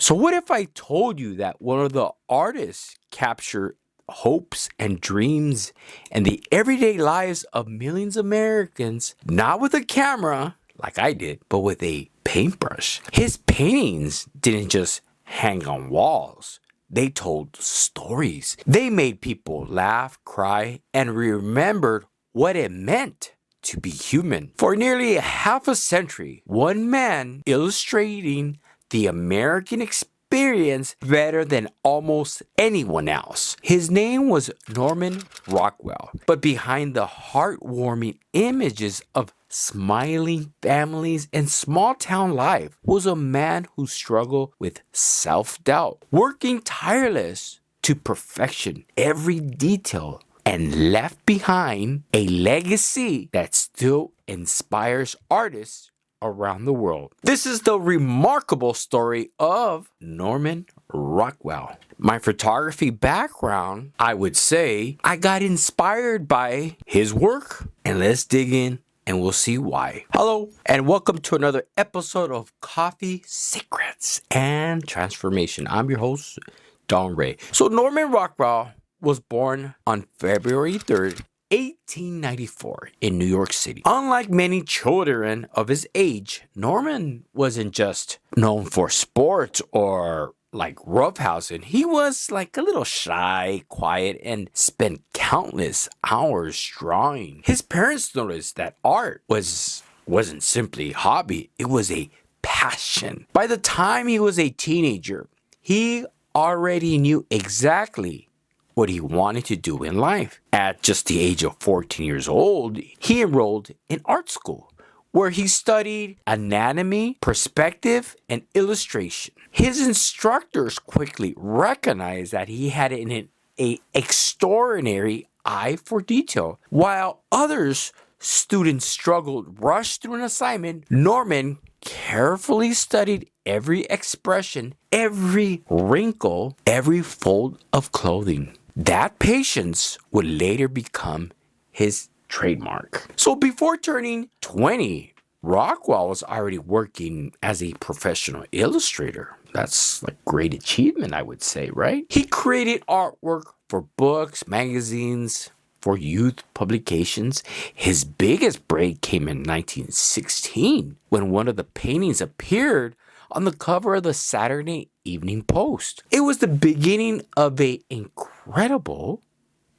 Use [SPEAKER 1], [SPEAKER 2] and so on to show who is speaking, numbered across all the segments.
[SPEAKER 1] So what if I told you that one of the artists captured hopes and dreams and the everyday lives of millions of Americans, not with a camera like I did, but with a paintbrush? His paintings didn't just hang on walls. They told stories. They made people laugh, cry, and remembered what it meant to be human. For nearly a half a century, one man illustrating the American experience better than almost anyone else. His name was Norman Rockwell. But behind the heartwarming images of smiling families and small town life was a man who struggled with self-doubt, working tireless to perfection every detail, and left behind a legacy that still inspires artists around the world. This is the remarkable story of Norman Rockwell. My photography background, I would say, I got inspired by his work, and let's dig in and we'll see why. Hello, and welcome to another episode of Coffee Secrets and Transformation. I'm your host, Don Ray. So Norman Rockwell was born on February 3rd, 1894 in New York City. Unlike many children of his age, Norman wasn't just known for sports or like roughhousing. He was like a little shy, quiet, and spent countless hours drawing. His parents noticed that art wasn't simply a hobby, it was a passion. By the time he was a teenager, he already knew exactly what he wanted to do in life. At just the age of 14 years old, he enrolled in art school, where he studied anatomy, perspective, and illustration. His instructors quickly recognized that he had an extraordinary eye for detail. While others students struggled, rushed through an assignment, Norman carefully studied every expression, every wrinkle, every fold of clothing. That patience would later become his trademark. So before turning 20, Rockwell was already working as a professional illustrator. That's like great achievement, I would say, right? He created artwork for books, magazines, for youth publications. His biggest break came in 1916 when one of the paintings appeared on the cover of the Saturday Evening Post. It was the beginning of an incredible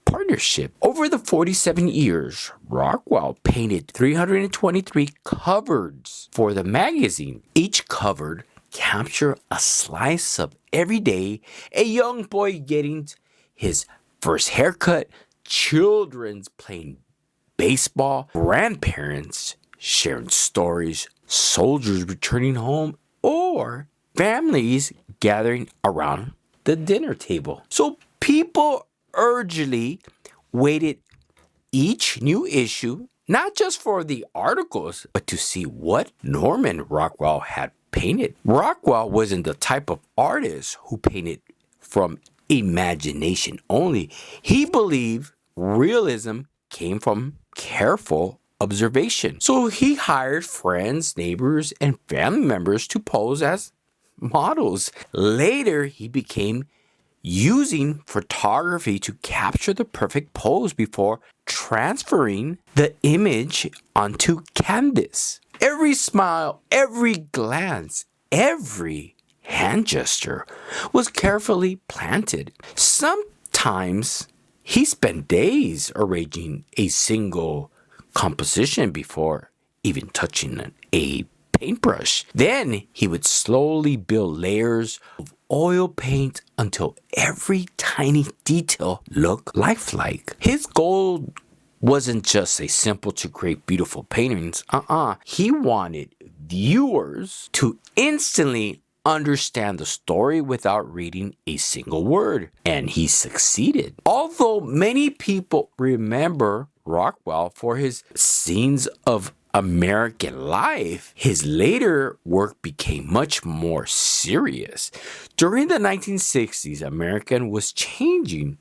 [SPEAKER 1] partnership. Over the 47 years, Rockwell painted 323 covers for the magazine. Each cover captured a slice of every day, a young boy getting his first haircut, children's playing baseball, grandparents sharing stories, soldiers returning home, or families gathering around the dinner table. So people urgently waited each new issue, not just for the articles, but to see what Norman Rockwell had painted. Rockwell wasn't the type of artist who painted from imagination only. He believed realism came from careful observation. So he hired friends, neighbors, and family members to pose as models. Later, he began using photography to capture the perfect pose before transferring the image onto canvas. Every smile, every glance, every hand gesture was carefully planted. Sometimes he spent days arranging a single composition before even touching a paintbrush. Then he would slowly build layers of oil paint until every tiny detail looked lifelike. His goal wasn't just a simple to create beautiful paintings. He wanted viewers to instantly understand the story without reading a single word. And he succeeded. Although many people remember Rockwell for his scenes of American life, his later work became much more serious. During the 1960s, America was changing.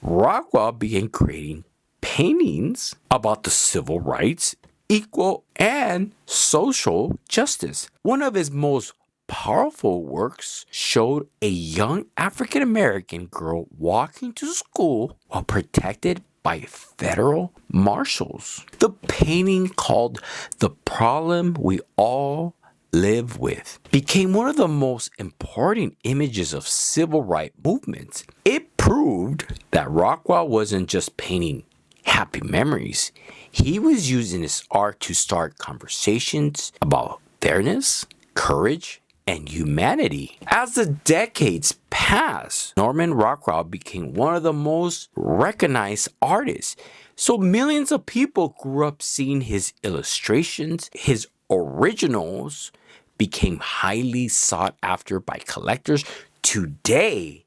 [SPEAKER 1] Rockwell began creating paintings about the civil rights, equal, and social justice. One of his most powerful works showed a young African American girl walking to school while protected by federal marshals. The painting, called The Problem We All Live With, became one of the most important images of civil rights movements. It proved that Rockwell wasn't just painting happy memories. He was using his art to start conversations about fairness, courage, and humanity. As the decades passed, Norman Rockwell became one of the most recognized artists. So millions of people grew up seeing his illustrations. His originals became highly sought after by collectors. Today,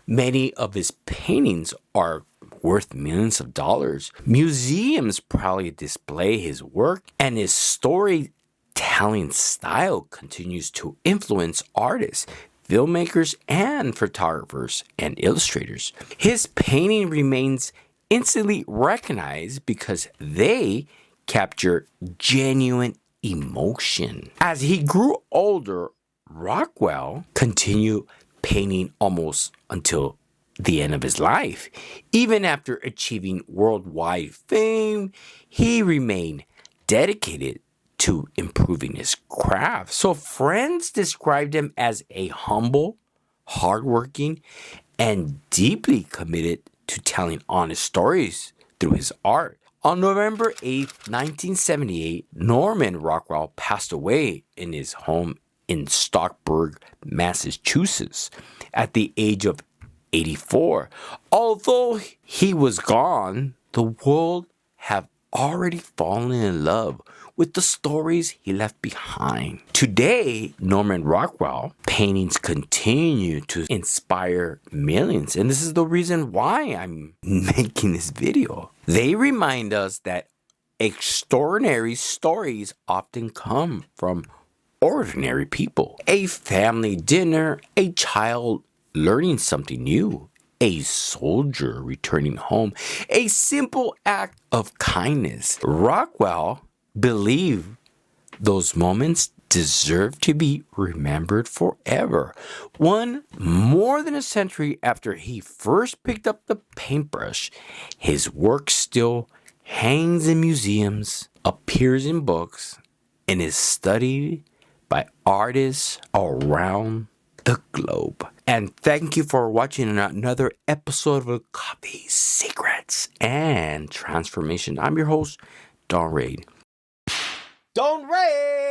[SPEAKER 1] many of his paintings are worth millions of dollars. Museums proudly display his work, and his storytelling style continues to influence artists, filmmakers, and photographers and illustrators. His painting remains instantly recognized because they capture genuine emotion. As he grew older, Rockwell continued painting almost until the end of his life. Even after achieving worldwide fame, he remained dedicated to improving his craft. So friends described him as a humble, hardworking, and deeply committed to telling honest stories through his art. On November 8th, 1978, Norman Rockwell passed away in his home in Stockburg, Massachusetts, at the age of 84. Although he was gone, the world have already fallen in love with the stories he left behind. Today, Norman Rockwell paintings continue to inspire millions, and this is the reason why I'm making this video. They remind us that extraordinary stories often come from ordinary people. A family dinner, a child learning something new, a soldier returning home, a simple act of kindness. Rockwell believed those moments deserve to be remembered forever. One more than a century after he first picked up the paintbrush, his work still hangs in museums, appears in books, and is studied by artists around the globe. And thank you for watching another episode of Coffee Secrets and Transformation. I'm your host, Don Raid. Don't Raid!